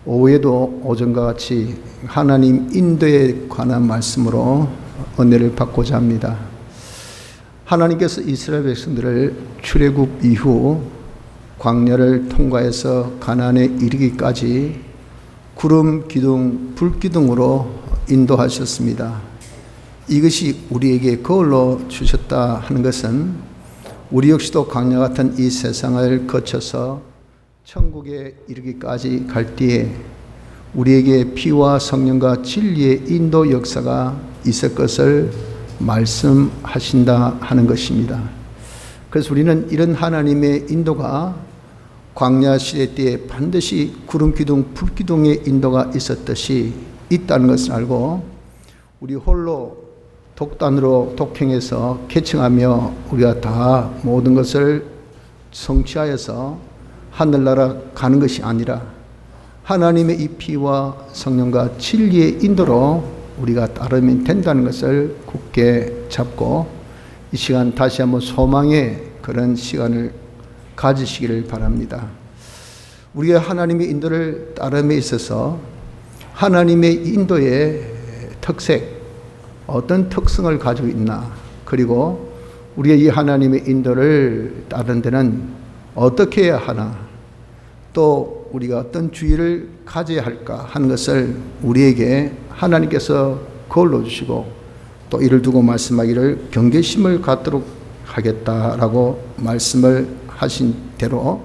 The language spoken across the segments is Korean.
오후에도 오전과 같이 하나님 인도에 관한 말씀으로 은혜를 받고자 합니다. 하나님께서 이스라엘 백성들을 출애굽 이후 광야를 통과해서 가나안에 이르기까지 구름 기둥, 불 기둥으로 인도하셨습니다. 이것이 우리에게 거울로 주셨다 하는 것은 우리 역시도 광야 같은 이 세상을 거쳐서 천국에 이르기까지 갈 때에 우리에게 피와 성령과 진리의 인도 역사가 있을 것을 말씀하신다 하는 것입니다. 그래서 우리는 이런 하나님의 인도가 광야 시대 때에 반드시 구름 기둥, 불 기둥의 인도가 있었듯이 있다는 것을 알고 우리 홀로 독단으로 독행해서 개척하며 우리가 다 모든 것을 성취하여서 하늘나라 가는 것이 아니라 하나님의 이 피와 성령과 진리의 인도로 우리가 따르면 된다는 것을 굳게 잡고 이 시간 다시 한번 소망의 그런 시간을 가지시기를 바랍니다. 우리가 하나님의 인도를 따름에 있어서 하나님의 인도의 특색, 어떤 특성을 가지고 있나, 그리고 우리가 이 하나님의 인도를 따르는 데는 어떻게 해야 하나, 또 우리가 어떤 주의를 가져야 할까 하는 것을 우리에게 하나님께서 거울로 주시고 또 이를 두고 말씀하기를 경계심을 갖도록 하겠다라고 말씀을 하신 대로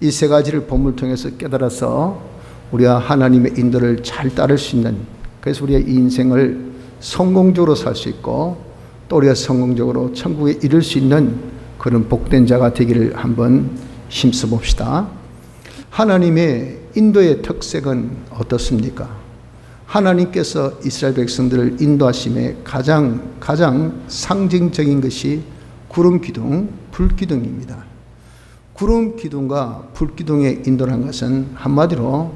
이 세 가지를 본문을 통해서 깨달아서 우리가 하나님의 인도를 잘 따를 수 있는, 그래서 우리의 이 인생을 성공적으로 살 수 있고 또 우리가 성공적으로 천국에 이를 수 있는 그런 복된 자가 되기를 한번 힘써 봅시다. 하나님의 인도의 특색은 어떻습니까? 하나님께서 이스라엘 백성들을 인도하심에 가장 상징적인 것이 구름 기둥, 불 기둥입니다. 구름 기둥과 불 기둥의 인도라는 것은 한마디로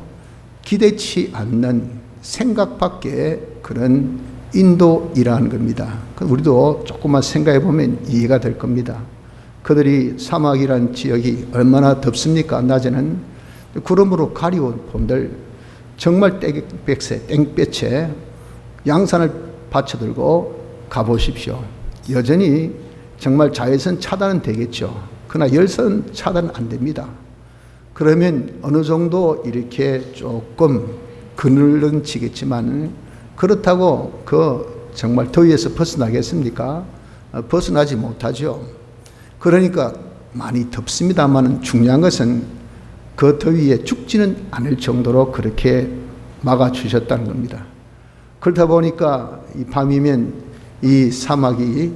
기대치 않는 생각 밖의 그런 인도이라는 겁니다. 우리도 조금만 생각해 보면 이해가 될 겁니다. 그들이 사막이라는 지역이 얼마나 덥습니까? 낮에는 구름으로 가리운 봄들 정말 땡볕에 양산을 받쳐들고 가보십시오. 여전히 정말 자외선 차단은 되겠죠. 그러나 열선 차단은 안 됩니다. 그러면 어느 정도 이렇게 조금 그늘은 지겠지만 그렇다고 정말 더위에서 벗어나겠습니까? 벗어나지 못하죠. 그러니까 많이 덥습니다만 중요한 것은 그 더위에 죽지는 않을 정도로 그렇게 막아주셨다는 겁니다. 그렇다 보니까 이 밤이면 이 사막이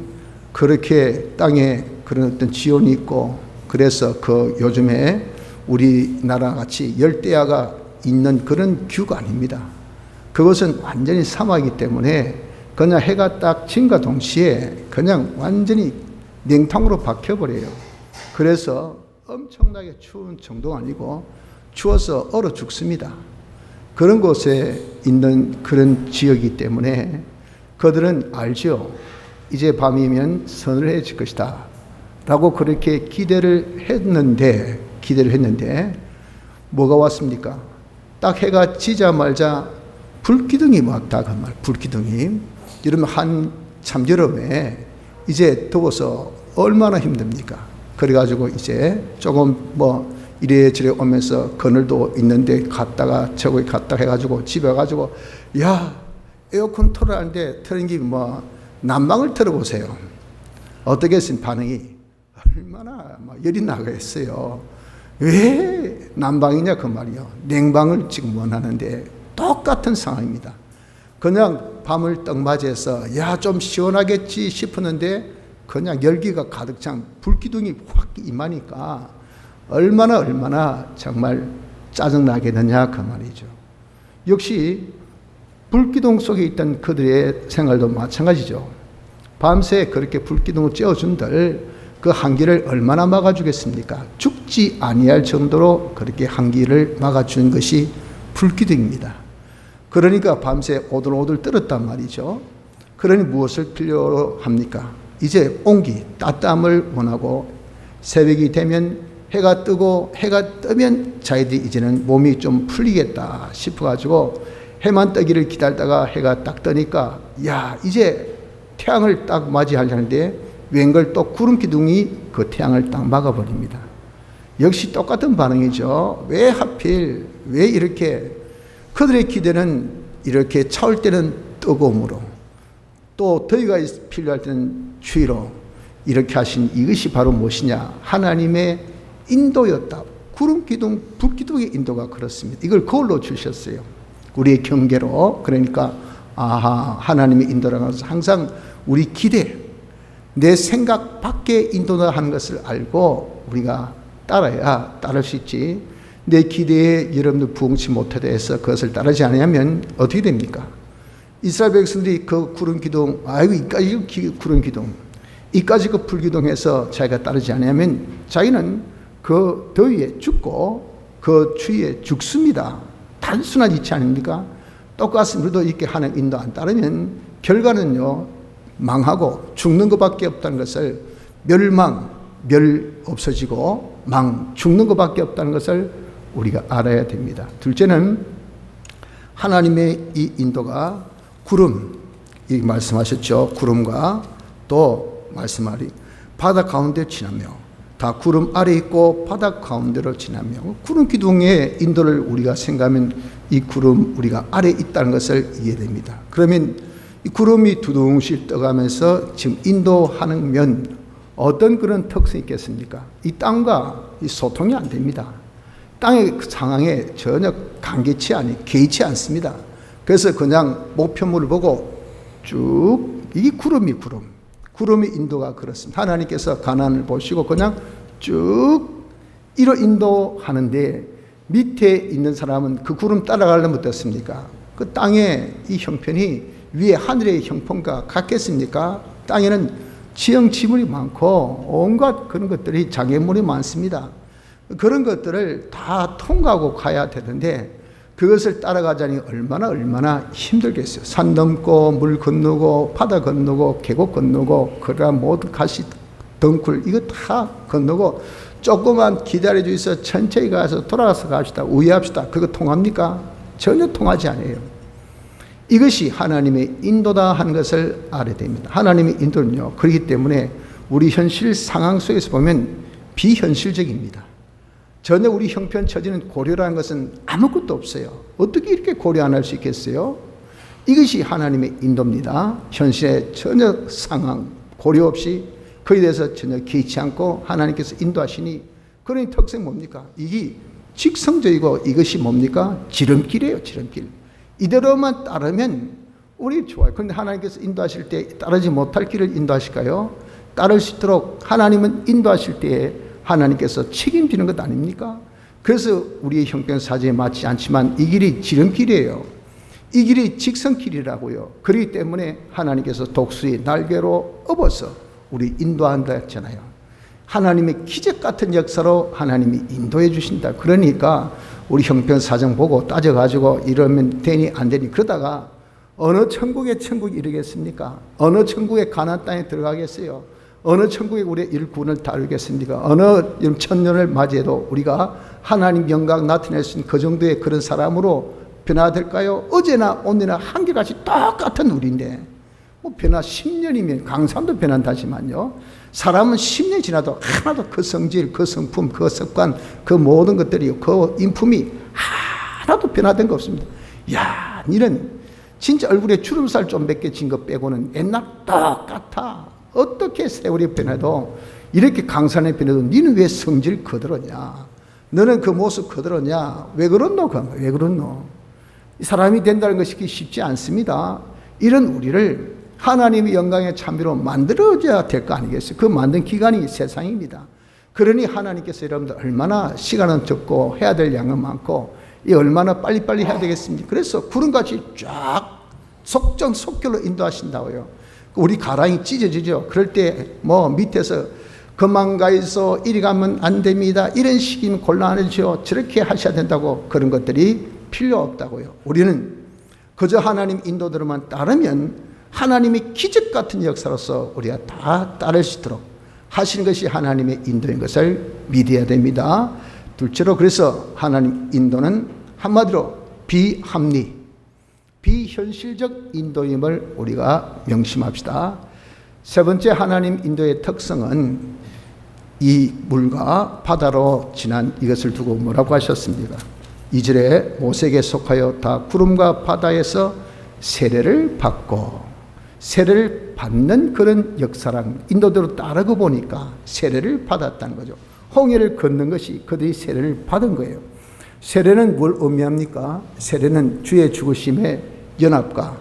그렇게 땅에 그런 어떤 지온이 있고, 그래서 요즘에 우리나라 같이 열대야가 있는 그런 규가 아닙니다. 그것은 완전히 사막이기 때문에 그냥 해가 딱 진과 동시에 그냥 완전히 냉탕으로 박혀버려요. 그래서 엄청나게 추운 정도가 아니고 추워서 얼어 죽습니다. 그런 곳에 있는 그런 지역이기 때문에 그들은 알죠. 이제 밤이면 서늘해질 것이다 라고 그렇게 기대를 했는데 뭐가 왔습니까? 딱 해가 지자마자 불기둥이 왔다 그 말. 불기둥이. 이러면 한참 여름에 이제 더워서 얼마나 힘듭니까? 그래가지고 이제 조금 이래저래 오면서 그늘도 있는데 갔다가 저기 갔다 해가지고 집에 가가지고 야 에어컨 틀어놨는데 틀은 게 난방을 틀어보세요. 어떻겠습니까? 반응이 얼마나 열이 나겠어요. 왜 난방이냐 그 말이요. 냉방을 지금 원하는데 똑같은 상황입니다. 그냥 밤을 떡 맞이해서 야 좀 시원하겠지 싶었는데 그냥 열기가 가득 찬 불기둥이 확 임하니까 얼마나 정말 짜증나겠느냐 그 말이죠. 역시 불기둥 속에 있던 그들의 생활도 마찬가지죠. 밤새 그렇게 불기둥을 쬐어준들 그 한기를 얼마나 막아주겠습니까? 죽지 아니할 정도로 그렇게 한기를 막아준 것이 불기둥입니다. 그러니까 밤새 오들오들 떨었단 말이죠. 그러니 무엇을 필요로 합니까? 이제 온기, 따뜻함을 원하고 새벽이 되면 해가 뜨고 해가 뜨면 자기들이 이제는 몸이 좀 풀리겠다 싶어가지고 해만 뜨기를 기다리다가 해가 딱 뜨니까 야 이제 태양을 딱 맞이하려는데 웬걸 또 구름 기둥이 그 태양을 딱 막아버립니다. 역시 똑같은 반응이죠. 왜 하필 왜 이렇게 그들의 기대는 이렇게 차올 때는 뜨거움으로 또 더위가 필요할 때는 추위로 이렇게 하신 이것이 바로 무엇이냐 하나님의 인도였다. 구름 기둥 불 기둥의 인도가 그렇습니다. 이걸 거울로 주셨어요. 우리의 경계로. 그러니까 아하 하나님의 인도라는 것은 항상 우리 기대 내 생각 밖에 인도를 하는 것을 알고 우리가 따를 수 있지. 내 기대에 여러분들 부응치 못하다 해서 그것을 따르지 않으면 어떻게 됩니까? 이스라엘 백성들이 그 구름 기둥 아이고 이까지 구름 기둥 이까지 그 불기둥해서 자기가 따르지 않으면 자기는 그 더위에 죽고 그 추위에 죽습니다. 단순한 이치 아닙니까? 똑같습니다. 우리도 이렇게 하나님 인도 안 따르면 결과는요 망하고 죽는 것밖에 없다는 것을 없어지고 죽는 것밖에 없다는 것을 우리가 알아야 됩니다. 둘째는 하나님의 이 인도가 구름 이 말씀하셨죠. 구름과 또 말씀하리 바다 가운데 지나며 다 구름 아래 있고 바다 가운데로 지나며 구름 기둥의 인도를 우리가 생각하면 이 구름 우리가 아래 있다는 것을 이해됩니다. 그러면 이 구름이 두둥실 떠가면서 지금 인도하는 면 어떤 그런 특성이 있겠습니까? 이 땅과 이 소통이 안 됩니다. 땅의 상황에 전혀 개의치 않습니다. 그래서 그냥 목표물을 보고 쭉 이게 구름의 인도가 그렇습니다. 하나님께서 가나안을 보시고 그냥 쭉 이로 인도하는데 밑에 있는 사람은 그 구름 따라가려면 어떻습니까? 그 땅의 이 형편이 위에 하늘의 형편과 같겠습니까? 땅에는 지형지물이 많고 온갖 그런 것들이 장애물이 많습니다. 그런 것들을 다 통과하고 가야 되는데 그것을 따라가자니 얼마나 힘들겠어요. 산 넘고 물 건너고 바다 건너고 계곡 건너고 그러나 모든 가시 덩굴 이거 다 건너고 조금만 기다려 주셔서 천천히 가서 돌아가서 갑시다. 우회합시다. 그거 통합니까? 전혀 통하지 않아요. 이것이 하나님의 인도다 하는 것을 알아야 됩니다. 하나님의 인도는요. 그렇기 때문에 우리 현실 상황 속에서 보면 비현실적입니다. 전혀 우리 형편 처지는 고려라는 것은 아무것도 없어요. 어떻게 이렇게 고려 안 할 수 있겠어요? 이것이 하나님의 인도입니다. 현실의 전혀 상황 고려 없이 그에 대해서 전혀 개의치 않고 하나님께서 인도하시니 그런 특성이 뭡니까? 이게 직성적이고 이것이 뭡니까? 지름길이에요. 지름길. 이대로만 따르면 우리 좋아요. 그런데 하나님께서 인도하실 때 따르지 못할 길을 인도하실까요? 따를 수 있도록 하나님은 인도하실 때에 하나님께서 책임지는 것 아닙니까? 그래서 우리의 형편 사정에 맞지 않지만 이 길이 지름길이에요. 이 길이 직선길이라고요. 그렇기 때문에 하나님께서 독수리 날개로 업어서 우리 인도한다 했잖아요. 하나님의 기적 같은 역사로 하나님이 인도해 주신다. 그러니까 우리 형편 사정 보고 따져가지고 이러면 되니 안 되니 그러다가 어느 천국에 천국이 이르겠습니까? 어느 천국에 가나안 땅에 들어가겠어요? 어느 천국에 우리의 일꾼을 다루겠습니까? 어느 천년을 맞이해도 우리가 하나님 영광 나타낼 수 있는 그 정도의 그런 사람으로 변화될까요? 어제나 오늘이나 한결같이 똑같은 우리인데 뭐 변화 10년이면 강산도 변한다지만요. 사람은 10년 지나도 하나도 그 성질, 그 성품, 그 습관, 그 모든 것들이 그 인품이 하나도 변화된 거 없습니다. 야, 니는 진짜 얼굴에 주름살 좀 몇 개 진 거 빼고는 옛날 똑같아. 어떻게 세월이 변해도 이렇게 강산에 변해도 니는 왜 성질 거들었냐? 너는 그 모습 거들었냐? 왜 그렇노? 왜 그렇노? 사람이 된다는 것이 쉽지 않습니다. 이런 우리를 하나님의 영광의 참비로 만들어줘야 될 거 아니겠어요? 그 만든 기간이 세상입니다. 그러니 하나님께서 여러분들 얼마나 시간은 적고 해야 될 양은 많고 이 얼마나 빨리빨리 해야 되겠습니까? 그래서 구름같이 쫙 속전속결로 인도하신다고요. 우리 가랑이 찢어지죠. 그럴 때 뭐 밑에서 그만 가있어 이리 가면 안 됩니다. 이런 식이면 곤란하죠. 저렇게 하셔야 된다고 그런 것들이 필요 없다고요. 우리는 그저 하나님 인도대로만 따르면 하나님의 기적 같은 역사로서 우리가 다 따를 수 있도록 하시는 것이 하나님의 인도인 것을 믿어야 됩니다. 둘째로 그래서 하나님 인도는 한마디로 비합리, 비현실적 인도임을 우리가 명심합시다. 세 번째 하나님 인도의 특성은 이 물과 바다로 지난 이것을 두고 뭐라고 하셨습니까? 2절에 모세에게 속하여 다 구름과 바다에서 세례를 받고, 세례를 받는 그런 역사랑 인도대로 따르고 보니까 세례를 받았다는 거죠. 홍해를 걷는 것이 그들이 세례를 받은 거예요. 세례는 뭘 의미합니까? 세례는 주의 죽으심의 연합과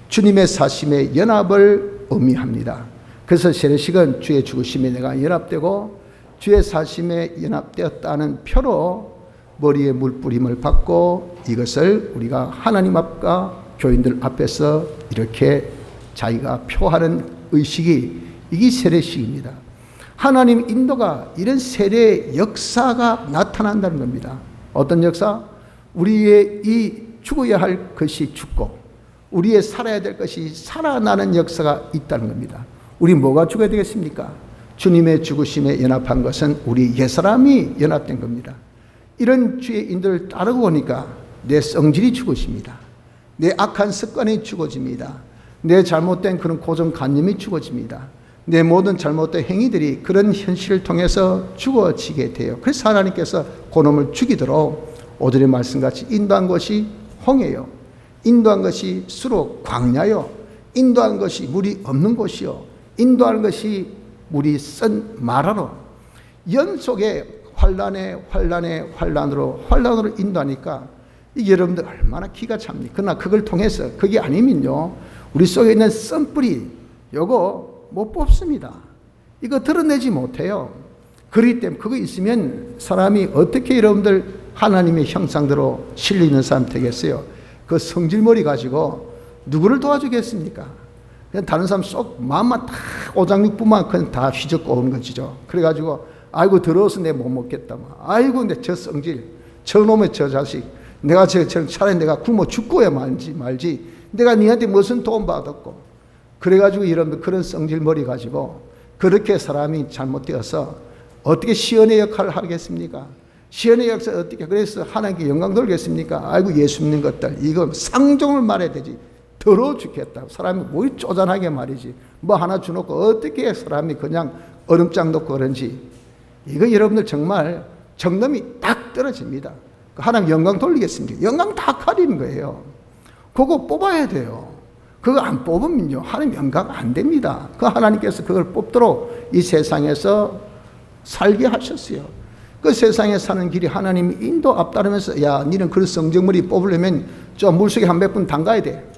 주님의 사심의 연합을 의미합니다. 그래서 세례식은 주의 죽으심에 내가 연합되고 주의 사심에 연합되었다는 표로 머리에 물뿌림을 받고, 이것을 우리가 하나님 앞과 교인들 앞에서 이렇게 자기가 표하는 의식이, 이게 세례식입니다. 하나님 인도가 이런 세례의 역사가 나타난다는 겁니다. 어떤 역사? 우리의 이 죽어야 할 것이 죽고 우리의 살아야 될 것이 살아나는 역사가 있다는 겁니다. 우리 뭐가 죽어야 되겠습니까? 주님의 죽으심에 연합한 것은 우리 옛사람이 연합된 겁니다. 이런 주의 인도를 따르고 보니까 내 성질이 죽어집니다. 내 악한 습관이 죽어집니다. 내 잘못된 그런 고정관념이 죽어집니다. 내 모든 잘못된 행위들이 그런 현실을 통해서 죽어지게 돼요. 그래서 하나님께서 그놈을 죽이도록 5절의 말씀같이 인도한 것이 홍해요, 인도한 것이 수로 광야요, 인도한 것이 물이 없는 곳이요, 인도한 것이 물이 쓴 마라로, 연속에 환란으로 인도하니까 이게 여러분들 얼마나 기가 찹니까? 그러나 그걸 통해서, 그게 아니면요 우리 속에 있는 썬뿌리 요거 못 뽑습니다. 이거 드러내지 못해요. 그렇기 때문에 그거 있으면 사람이 어떻게 여러분들 하나님의 형상대로 실리는 사람 되겠어요? 그 성질머리 가지고 누구를 도와주겠습니까? 그냥 다른 사람 쏙 마음만 다 오장육부만 그냥 다 휘젓고 오는 것이죠. 그래가지고 아이고 더러워서 내 못 먹겠다. 아이고 내 저 성질, 저놈의 저 자식, 내가 차라리 내가 굶어 죽고야 말지 내가 니한테 무슨 도움 받았고. 그래가지고 여러분들 그런 성질머리 가지고 그렇게 사람이 잘못되어서 어떻게 시연의 역할을 하겠습니까? 시연의 역사 어떻게, 그래서 하나님께 영광 돌겠습니까? 아이고 예수 믿는 것들, 이거 상종을 말해야 되지. 더러워 죽겠다. 사람이 뭐 쪼잔하게 말이지. 뭐 하나 주놓고 어떻게 사람이 그냥 얼음장 놓고 그런지. 이거 여러분들 정말 정념이 딱 떨어집니다. 하나님 영광 돌리겠습니까? 영광 다 가리는 거예요. 그거 뽑아야 돼요. 그거 안 뽑으면요 하나님 영광 안 됩니다. 그 하나님께서 그걸 뽑도록 이 세상에서 살게 하셨어요. 그 세상에 사는 길이 하나님이 인도 앞따르면서, 야 니는 그런 성정머리 뽑으려면 저 물속에 한 몇 번 담가야 돼.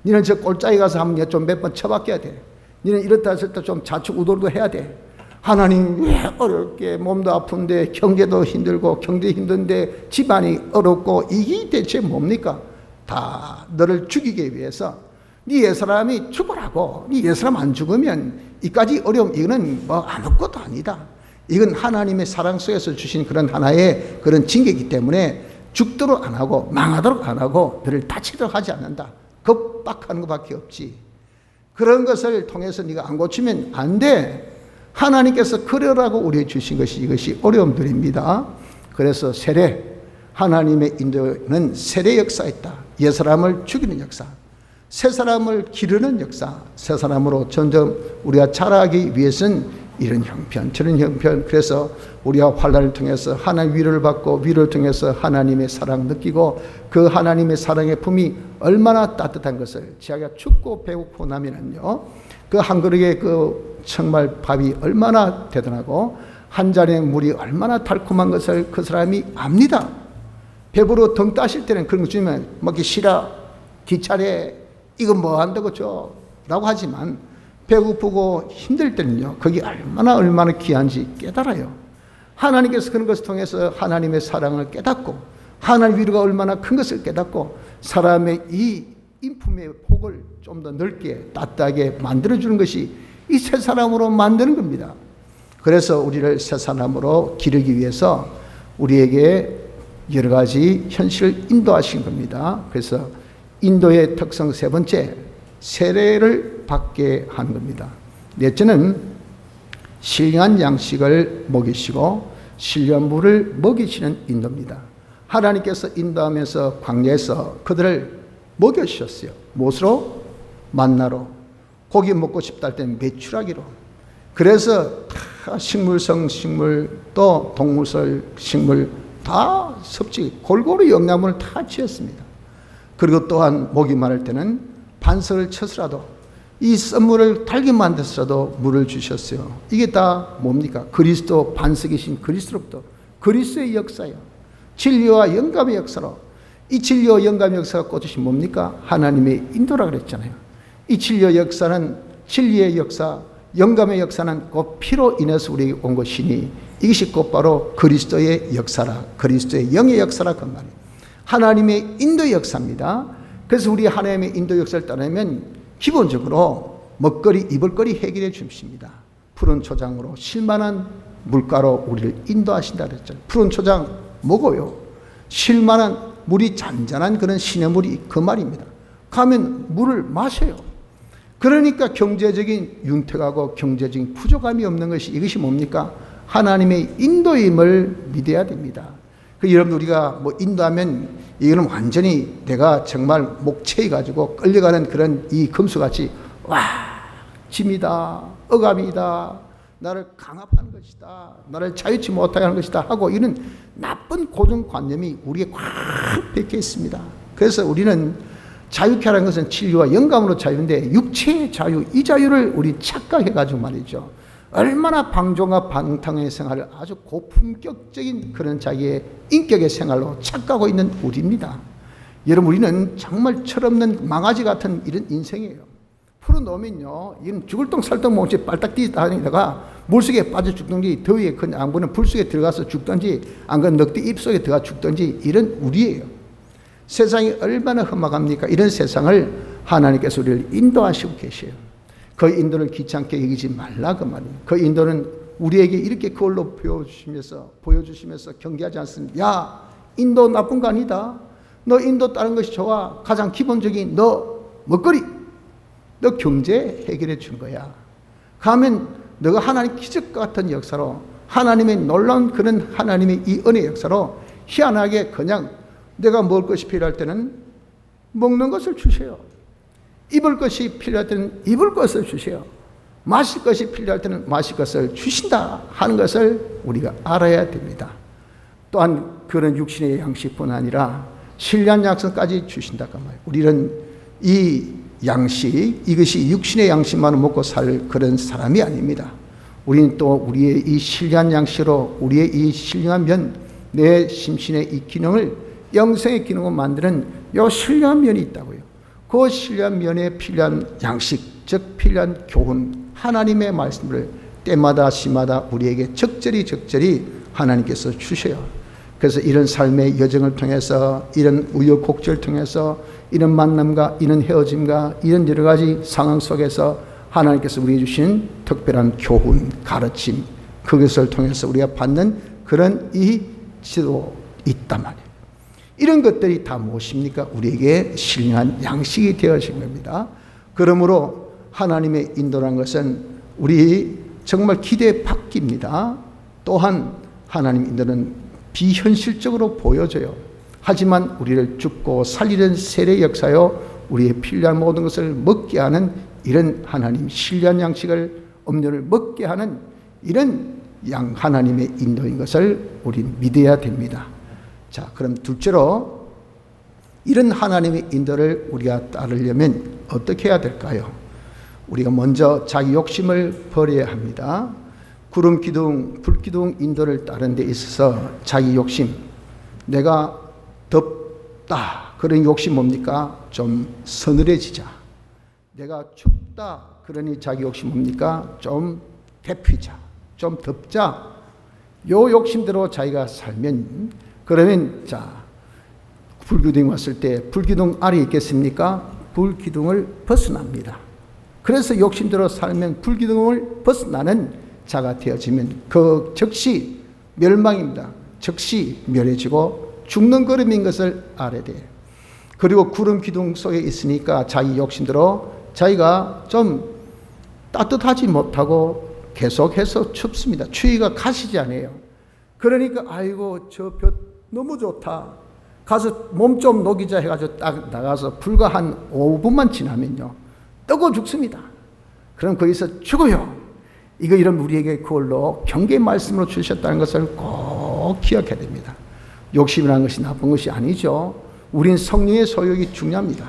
니는 저 꼴짜기 가서 한번 좀 몇 번 쳐박혀야 돼. 니는 이렇다 저렇다 좀 좌측우돌도 해야 돼. 하나님 왜 어렵게 몸도 아픈데 경제도 힘들고 경제 힘든데 집안이 어렵고 이게 대체 뭡니까? 다 너를 죽이기 위해서 네 옛사람이 죽으라고. 네 옛사람 안 죽으면 이까지 어려움, 이거는 뭐 아무것도 아니다. 이건 하나님의 사랑 속에서 주신 그런 하나의 그런 징계이기 때문에 죽도록 안 하고 망하도록 안 하고 너를 다치도록 하지 않는다. 겁박하는 것밖에 없지. 그런 것을 통해서 네가 안 고치면 안 돼. 하나님께서 그러라고 우리에게 주신 것이, 이것이 어려움들입니다. 그래서 세례, 하나님의 인도는 세례 역사였다. 옛사람을 죽이는 역사, 새 사람을 기르는 역사, 새 사람으로 점점 우리가 자라기 위해서는 이런 형편 저런 형편, 그래서 우리가 환난을 통해서 하나님 위로를 받고 위로를 통해서 하나님의 사랑 느끼고 그 하나님의 사랑의 품이 얼마나 따뜻한 것을 자기가 춥고 배고프고 나면은요 그 한 그릇의 그 정말 밥이 얼마나 대단하고 한 잔의 물이 얼마나 달콤한 것을 그 사람이 압니다. 배부러 덩 따실 때는 그런 거 주면 먹기 싫어, 귀찮아, 이거 뭐 한다고 줘 라고 하지만 배고프고 힘들 때는요 그게 얼마나 귀한지 깨달아요. 하나님께서 그런 것을 통해서 하나님의 사랑을 깨닫고 하나님 위로가 얼마나 큰 것을 깨닫고 사람의 이 인품의 폭을 좀 더 넓게 따뜻하게 만들어주는 것이 이 새 사람으로 만드는 겁니다. 그래서 우리를 새 사람으로 기르기 위해서 우리에게 여러 가지 현실을 인도하신 겁니다. 그래서 인도의 특성 세 번째, 세례를 받게 하는 겁니다. 넷째는 신령한 양식을 먹이시고 신령한 물을 먹이시는 인도입니다. 하나님께서 인도하면서 광야에서 그들을 먹여주셨어요. 무엇으로? 만나로. 고기 먹고 싶다 할 때는 메추라기로. 그래서 다 식물성 식물 또 동물성 식물 다 섭취 골고루 영양분을 다 취했습니다. 그리고 또한 목이 마를 때는 반석을 쳐서라도 이 썬물을 달게 만들어서라도 물을 주셨어요. 이게 다 뭡니까? 그리스도 반석이신 그리스도로부터 그리스도의 역사예요. 진리와 영감의 역사로. 이 진리와 영감의 역사가 꽂으시 뭡니까? 하나님의 인도라 그랬잖아요. 이 진리의 역사는 진리의 역사, 영감의 역사는 곧 피로 인해서 우리에게 온 것이니 이것이 곧바로 그리스도의 역사라, 그리스도의 영의 역사라 그 말이에요. 하나님의 인도의 역사입니다. 그래서 우리 하나님의 인도 역사를 따르면 기본적으로 먹거리, 입을거리 해결해 주십니다. 푸른 초장으로 쉴만한 물가로 우리를 인도하신다 그랬잖아요. 푸른 초장 먹어요. 쉴만한 물이 잔잔한 그런 시냇물이 그 말입니다. 가면 물을 마셔요. 그러니까 경제적인 윤택하고 경제적인 부족함이 없는 것이 이것이 뭡니까? 하나님의 인도임을 믿어야 됩니다. 여러분 우리가 뭐 인도하면 이거는 완전히 내가 정말 목체해 가지고 끌려가는 그런 이 금수같이 와 짐이다 억압이다 나를 강압하는 것이다 나를 자유치 못하게 하는 것이다 하고 이런 나쁜 고정관념이 우리에 꽉 박혀 있습니다. 그래서 우리는 자유케 하는 것은 진리와 영감으로 자유인데 육체의 자유 이 자유를 우리 착각해 가지고 말이죠. 얼마나 방종과 방탕의 생활을 아주 고품격적인 그런 자기의 인격의 생활로 착각하고 있는 우리입니다. 여러분 우리는 정말 철없는 망아지 같은 이런 인생이에요. 풀어놓으면요 이건 죽을 똥 살똥 못지 빨딱 뛰다니다가 물속에 빠져 죽든지 더위에 그 안구는 불속에 들어가서 죽든지 안 그러면 늑대 입속에 들어가 죽든지 이런 우리예요. 세상이 얼마나 험악합니까? 이런 세상을 하나님께서 우리를 인도하시고 계셔요. 그 인도를 귀찮게 여기지 말라 그 말이에요. 그 인도는 우리에게 이렇게 그걸로 보여주시면서 경계하지 않습니다. 야 인도 나쁜 거 아니다. 너 인도 따른 것이 좋아. 가장 기본적인 너 먹거리 너 경제 해결해 준 거야. 가면 너가 하나님 기적 같은 역사로 하나님의 놀라운 그런 하나님의 이 은혜 역사로 희한하게 그냥 내가 먹을 것이 필요할 때는 먹는 것을 주세요. 입을 것이 필요할 때는 입을 것을 주세요. 마실 것이 필요할 때는 마실 것을 주신다 하는 것을 우리가 알아야 됩니다. 또한 그런 육신의 양식뿐 아니라 신령한 양식까지 주신다 그 말이에요. 우리는 이 양식 이것이 육신의 양식만 먹고 살 그런 사람이 아닙니다. 우리는 또 우리의 이 신령한 양식으로 우리의 이 신령한 면 내 심신의 이 기능을 영생의 기능을 만드는 요 신령한 면이 있다고요. 그 신령한 면에 필요한 양식, 즉 필요한 교훈, 하나님의 말씀을 때마다 시마다 우리에게 적절히 하나님께서 주셔요. 그래서 이런 삶의 여정을 통해서 이런 우여곡절을 통해서 이런 만남과 이런 헤어짐과 이런 여러 가지 상황 속에서 하나님께서 우리에게 주신 특별한 교훈, 가르침 그것을 통해서 우리가 받는 그런 이 지도 있단 말이에요. 이런 것들이 다 무엇입니까? 우리에게 신령한 양식이 되어진 겁니다. 그러므로 하나님의 인도라는 것은 우리 정말 기대 밖입니다. 또한 하나님 인도는 비현실적으로 보여져요. 하지만 우리를 죽고 살리는 세례 역사요 우리의 필요한 모든 것을 먹게 하는 이런 하나님 신령한 양식을 음료를 먹게 하는 이런 하나님의 인도인 것을 우리는 믿어야 됩니다. 자, 그럼 둘째로 이런 하나님의 인도를 우리가 따르려면 어떻게 해야 될까요? 우리가 먼저 자기 욕심을 버려야 합니다. 구름 기둥, 불 기둥 인도를 따르는 데 있어서 자기 욕심, 내가 덥다 그런 욕심 뭡니까? 좀 서늘해지자. 내가 춥다 그러니 자기 욕심 뭡니까? 좀 데피자, 좀 덥자. 요 욕심대로 자기가 살면 그러면 자 불기둥이 왔을 때 불기둥 아래 있겠습니까? 불기둥을 벗어납니다. 그래서 욕심대로 살면 불기둥을 벗어나는 자가 되어지면 그 즉시 멸망입니다. 즉시 멸해지고 죽는 걸음인 것을 알아야 돼요. 그리고 구름 기둥 속에 있으니까 자기 욕심대로 자기가 좀 따뜻하지 못하고 계속해서 춥습니다. 추위가 가시지 않아요. 그러니까 아이고 저 볕 너무 좋다. 가서 몸 좀 녹이자 해가지고 딱 나가서 불과 한 5분만 지나면요. 뜨거 죽습니다. 그럼 거기서 죽어요. 이거 이런 우리에게 그걸로 경계의 말씀으로 주셨다는 것을 꼭 기억해야 됩니다. 욕심이라는 것이 나쁜 것이 아니죠. 우린 성령의 소욕이 중요합니다.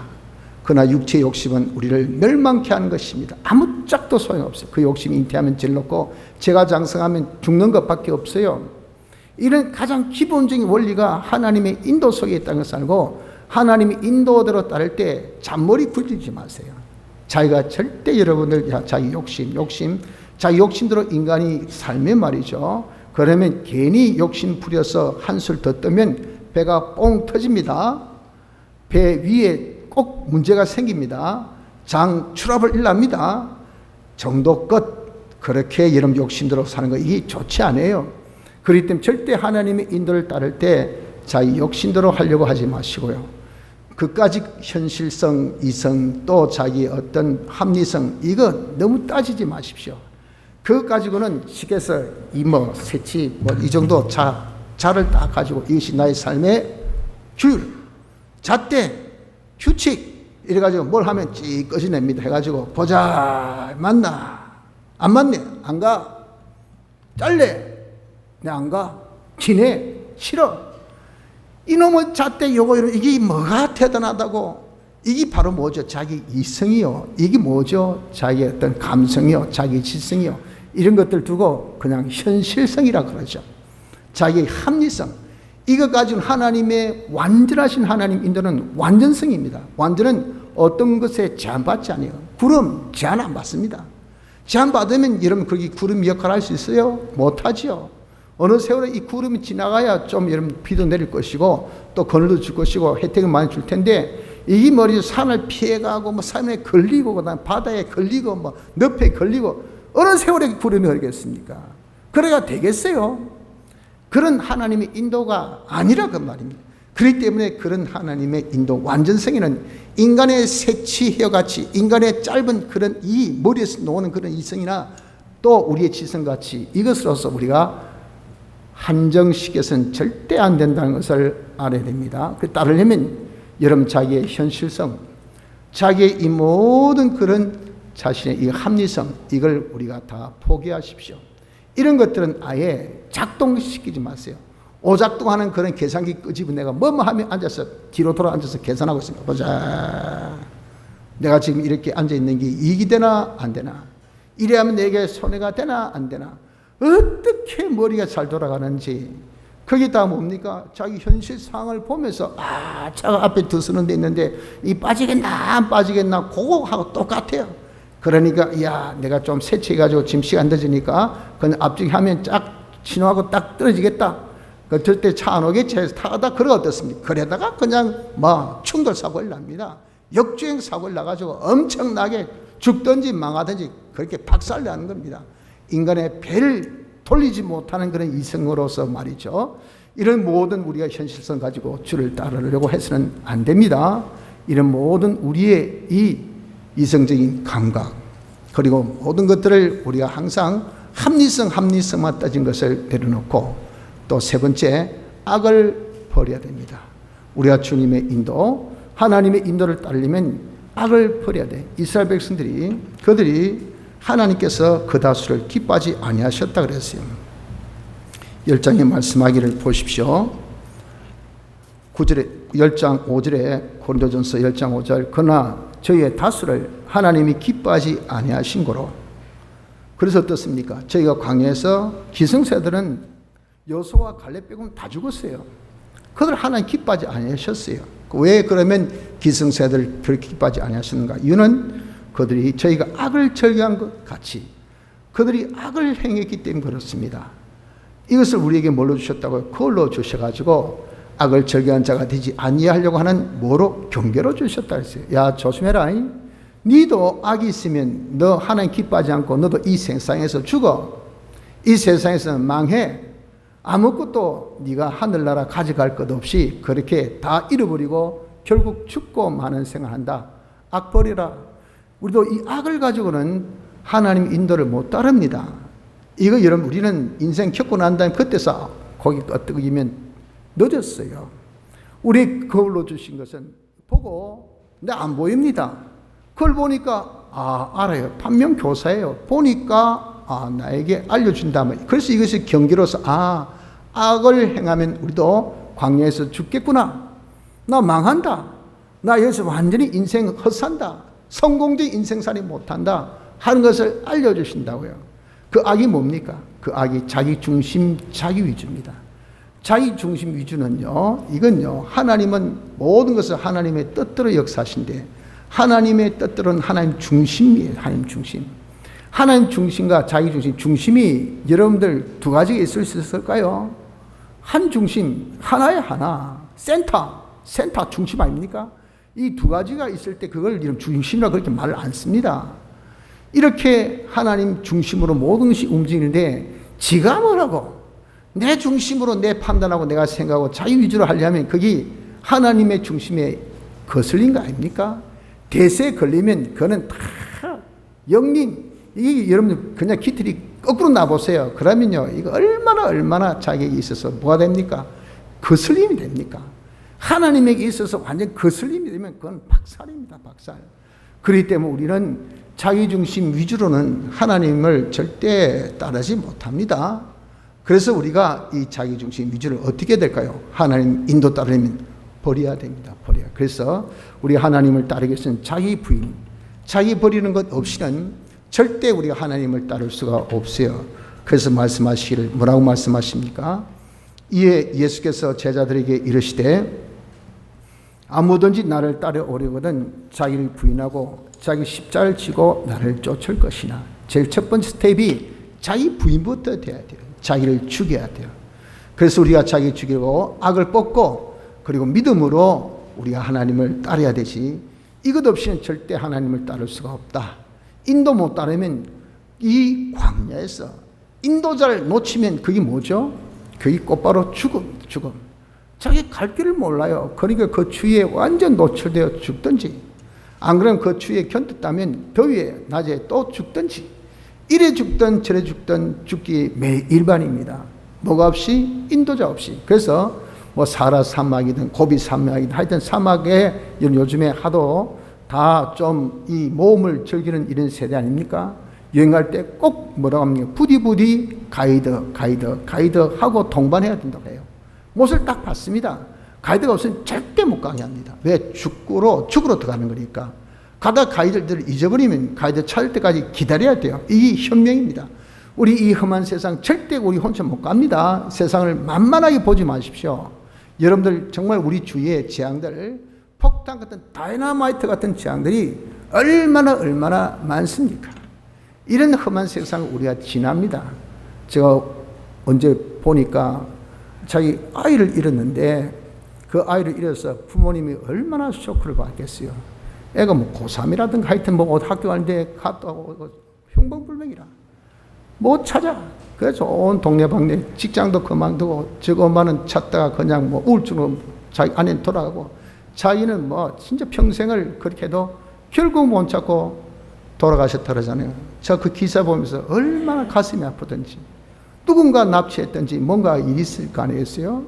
그러나 육체의 욕심은 우리를 멸망케 하는 것입니다. 아무짝도 소용없어요. 그 욕심이 잉태하면 질렀고 죄가 장성하면 죽는 것밖에 없어요. 이런 가장 기본적인 원리가 하나님의 인도 속에 있다는 것을 알고 하나님의 인도대로 따를 때 잔머리 굴리지 마세요. 자기가 절대 여러분들 자기 욕심대로 인간이 살면 말이죠. 그러면 괜히 욕심 부려서 한술 더 뜨면 배가 뽕 터집니다. 배 위에 꼭 문제가 생깁니다. 장 출압을 일납니다. 정도껏 그렇게 여러분 욕심대로 사는 거 이게 좋지 않아요. 그렇기 때문에 절대 하나님의 인도를 따를 때 자기 욕심대로 하려고 하지 마시고요. 그까지 현실성, 이성, 또 자기의 어떤 합리성 이거 너무 따지지 마십시오. 그거 가지고는 쉽게 해서 이모, 세치 이 정도 자를 딱 가지고 이것이 나의 삶의 규율, 잣대, 규칙 이래가지고 뭘 하면 찌 꺼지냅니다. 해가지고 보자 맞나 안 맞네 안 가 잘래 내 안 가 지내 싫어 이놈의 잣대 요거 이게 뭐가 대단하다고 이게 바로 뭐죠? 자기 이성이요. 이게 뭐죠? 자기의 어떤 감성이요. 자기 지성이요. 이런 것들 두고 그냥 현실성이라 그러죠. 자기의 합리성. 이거 가진 하나님의 완전하신 하나님 인도는 완전성입니다. 완전은 어떤 것에 제한받지 않아요. 구름 제한 안 받습니다. 제한받으면 여러분 거기 구름 역할을 할 수 있어요? 못하지요. 어느 세월에 이 구름이 지나가야 좀 여러분 비도 내릴 것이고 또 그늘도 줄 것이고 혜택을 많이 줄 텐데 이 머리 산을 피해가고 뭐 산에 걸리고 그다음 바다에 걸리고 뭐 늪에 걸리고 어느 세월에 구름이 흐르겠습니까? 그래가 되겠어요? 그런 하나님의 인도가 아니라 그 말입니다. 그렇기 때문에 그런 하나님의 인도 완전성에는 인간의 새치혀같이 인간의 짧은 그런 이 머리에서 나오는 그런 이성이나 또 우리의 지성같이 이것으로서 우리가 한정시켜서는 절대 안 된다는 것을 알아야 됩니다. 그 따르려면 여러분 자기의 현실성, 자기의 이 모든 그런 자신의 이 합리성 이걸 우리가 다 포기하십시오. 이런 것들은 아예 작동시키지 마세요. 오작동하는 그런 계산기 끄집어 내가 뭐뭐 하면 앉아서 뒤로 돌아 앉아서 계산하고 있습니다. 보자. 내가 지금 이렇게 앉아 있는 게 이익이 되나 안 되나? 이래 하면 내게 손해가 되나 안 되나? 어떻게 머리가 잘 돌아가는지 그게 다 뭡니까? 자기 현실 상황을 보면서 저 앞에 드스는 데 있는데 이 빠지겠나 안 빠지겠나 그거하고 똑같아요. 그러니까 야 내가 좀 세치해가지고 지금 시간 늦으니까 그냥 앞쪽에 하면 쫙 신호하고 딱 떨어지겠다. 그럴 때 차 안 오겠지 해서 타다 그래 어떻습니까? 그러다가 그냥 충돌 사고를 납니다. 역주행 사고를 나가지고 엄청나게 죽든지 망하든지 그렇게 박살나는 겁니다. 인간의 배를 돌리지 못하는 그런 이성으로서 말이죠. 이런 모든 우리가 현실성 가지고 주를 따르려고 해서는 안 됩니다. 이런 모든 우리의 이 이성적인 감각 그리고 모든 것들을 우리가 항상 합리성만 따진 것을 내려놓고 또 세 번째 악을 버려야 됩니다. 우리가 주님의 인도 하나님의 인도를 따르려면 악을 버려야 돼. 이스라엘 백성들이 그들이 하나님께서 그 다수를 기뻐하지 아니하셨다 그랬어요. 10장에 말씀하기를 보십시오. 9절에 10장 5절에 고린도전서 10장 5절 그러나 저희의 다수를 하나님이 기뻐하지 아니하신 거로. 그래서 어떻습니까? 저희가 광야에서 기성세들은 여호수아와 갈렙 빼고는 다 죽었어요. 그들 하나님 기뻐하지 아니하셨어요. 왜 그러면 기성세들 그렇게 기뻐하지 아니하셨는가? 이유는 그들이 저희가 악을 절개한 것 같이 그들이 악을 행했기 때문에 그렇습니다. 이것을 우리에게 뭘로 주셨다고요? 그걸로 주셔가지고 악을 절개한 자가 되지 아니하려고 하는 뭐로? 경계로 주셨다 했어요. 야 조심해라. 니도 악이 있으면 너 하나님 기뻐하지 않고 너도 이 세상에서 죽어. 이 세상에서 망해. 아무것도 네가 하늘나라 가져갈 것 없이 그렇게 다 잃어버리고 결국 죽고 마는 생활한다. 악 버리라. 우리도 이 악을 가지고는 하나님 인도를 못 따릅니다. 이거 여러분 우리는 인생 겪고 난 다음에 그때서 고개 끄덕이면 늦었어요. 우리 거울로 주신 것은 보고 안 보입니다. 그걸 보니까 알아요. 판명교사예요. 보니까 나에게 알려준다면. 그래서 이것이 경계로서 악을 행하면 우리도 광야에서 죽겠구나. 나 망한다. 나 여기서 완전히 인생 헛산다. 성공적인 인생살이 못한다 하는 것을 알려주신다고요. 그 악이 뭡니까? 그 악이 자기중심, 자기위주입니다. 자기중심 위주는요, 이건요, 하나님은 모든 것을 하나님의 뜻대로 역사하신데, 하나님의 뜻대로는 하나님 중심이에요. 하나님 중심. 하나님 중심과 자기중심, 중심이 여러분들 두 가지가 있을 수 있을까요? 한 중심, 하나의 하나, 센터 중심 아닙니까? 이 두 가지가 있을 때 그걸 이런 중심이라고 그렇게 말을 안 씁니다. 이렇게 하나님 중심으로 모든 것이 움직이는데 지가 뭐라고 내 중심으로 내 판단하고 내가 생각하고 자기 위주로 하려면 그게 하나님의 중심에 거슬린 거 아닙니까? 대세에 걸리면 그거는 다 영린, 이게 여러분들 그냥 기틀이 거꾸로 놔보세요. 그러면요, 이거 얼마나 자기에게 있어서 뭐가 됩니까? 거슬림이 됩니까? 하나님에게 있어서 완전 거슬림이 되면 그건 박살입니다. 박살. 그렇기 때문에 우리는 자기중심 위주로는 하나님을 절대 따르지 못합니다. 그래서 우리가 이 자기중심 위주를 어떻게 될까요? 하나님 인도 따르려면 버려야 됩니다. 버려야. 그래서 우리 하나님을 따르기 위해서는 자기 부인, 자기 버리는 것 없이는 절대 우리가 하나님을 따를 수가 없어요. 그래서 말씀하시기를 뭐라고 말씀하십니까? 이에 예수께서 제자들에게 이르시되 아무든지 나를 따라오려거든 자기를 부인하고 자기 십자가를 지고 나를 쫓을 것이나. 제일 첫 번째 스텝이 자기 부인부터 돼야 돼요. 자기를 죽여야 돼요. 그래서 우리가 자기 죽이고 악을 뽑고 그리고 믿음으로 우리가 하나님을 따라야 되지, 이것 없이는 절대 하나님을 따를 수가 없다. 인도 못 따르면 이 광야에서 인도자를 놓치면 그게 뭐죠? 그게 곧바로 죽음. 자기 갈 길을 몰라요. 그러니까 그 추위에 완전 노출되어 죽든지, 안 그러면 그 추위에 견뎠다면 더위에 낮에 또 죽든지, 이래 죽든 저래 죽든 죽기 매일 일반입니다. 뭐가 없이? 인도자 없이. 그래서 뭐 사라 사막이든 고비 사막이든 하여튼 사막에 요즘에 하도 다 좀 이 모험을 즐기는 이런 세대 아닙니까? 여행할 때 꼭 뭐라고 합니까? 부디 가이드 하고 동반해야 된다고 해요. 못을 딱 받습니다. 가이드가 없으면 절대 못 가게 합니다. 왜? 죽으로 들어가는 거니까. 가다 가이드를 잊어버리면 가이드 찾을 때까지 기다려야 돼요. 이게 현명입니다. 우리 이 험한 세상 절대 우리 혼자 못 갑니다. 세상을 만만하게 보지 마십시오. 여러분들 정말 우리 주위의 재앙들, 폭탄 같은 다이너마이트 같은 재앙들이 얼마나 많습니까? 이런 험한 세상을 우리가 지납니다. 제가 언제 보니까 자기 아이를 잃었는데 그 아이를 잃어서 부모님이 얼마나 쇼크를 받겠어요. 애가 뭐 고3이라든가 하여튼 뭐 학교 가는데 갔다 오고 흉방불명이라 못 찾아. 그래서 온 동네방네 직장도 그만두고 저거 엄마는 찾다가 그냥 뭐 우울증으로 자기 아내 돌아가고, 자기는 뭐 진짜 평생을 그렇게 해도 결국 못 찾고 돌아가셨다 그러잖아요. 저 그 기사 보면서 얼마나 가슴이 아프던지, 누군가 납치했던지 뭔가 일이 있을 거 아니겠어요?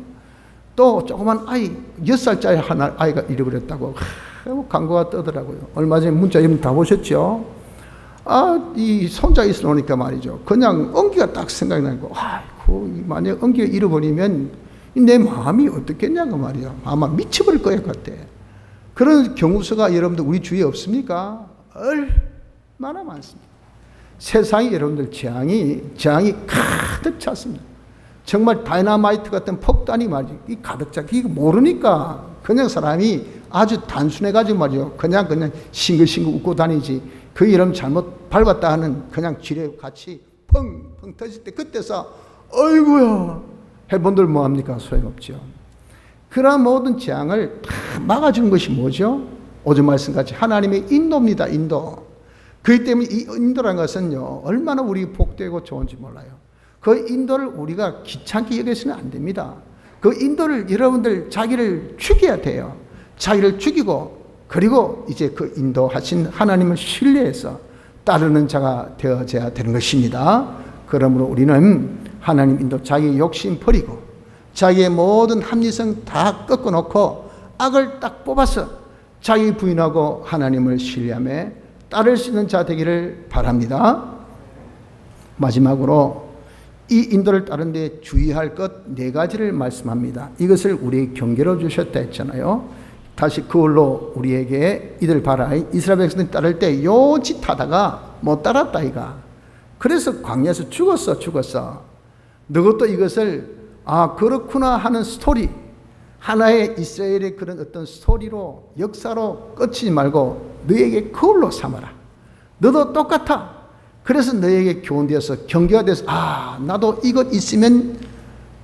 또 조그만 아이 6살짜리 하나 아이가 잃어버렸다고 광고가 뜨더라고요. 얼마 전에 문자 여러분 다 보셨죠? 이 손자 있으니까 말이죠. 그냥 엉기가 딱 생각이 나고, 만약 엉기가 잃어버리면 내 마음이 어떻겠냐고 말이야. 아마 미쳐버릴 거야 그때. 그런 경우서가 여러분들 우리 주위에 없습니까? 얼마나 많습니다. 세상이 여러분들 재앙이 가득 찼습니다. 정말 다이너마이트 같은 폭탄이 말이죠. 이 가득 차. 이거 모르니까 그냥 사람이 아주 단순해가지고 말이죠. 그냥 싱글싱글 웃고 다니지. 그 이름 잘못 밟았다 하는 그냥 지뢰 같이 펑펑 터질 때 그때서 어이구야 해본들 뭐합니까? 소용없죠. 그러한 모든 재앙을 다 막아주는 것이 뭐죠? 오전 말씀같이 하나님의 인도입니다. 인도. 그렇기 때문에 이 인도라는 것은요, 얼마나 우리 복되고 좋은지 몰라요. 그 인도를 우리가 귀찮게 여겨서는 안 됩니다. 그 인도를 여러분들 자기를 죽여야 돼요. 자기를 죽이고, 그리고 이제 그 인도하신 하나님을 신뢰해서 따르는 자가 되어져야 되는 것입니다. 그러므로 우리는 하나님 인도, 자기 욕심 버리고 자기의 모든 합리성 다 꺾어놓고 악을 딱 뽑아서 자기 부인하고 하나님을 신뢰하며 따를 수 있는 자 되기를 바랍니다. 마지막으로 이 인도를 따르는데 주의할 것 4가지를 말씀합니다. 이것을 우리에게 경계로 주셨다 했잖아요. 다시 그걸로 우리에게 이들 봐라. 이스라엘 백성들이 따를 때 요 짓 하다가 못 따랐다 이가. 그래서 광야에서 죽었어. 너것도 이것을 그렇구나 하는 스토리, 하나의 이스라엘의 그런 어떤 스토리로 역사로 끝이지 말고 너에게 그걸로 삼아라. 너도 똑같아. 그래서 너에게 교훈되어서 경계가 돼서 나도 이것 있으면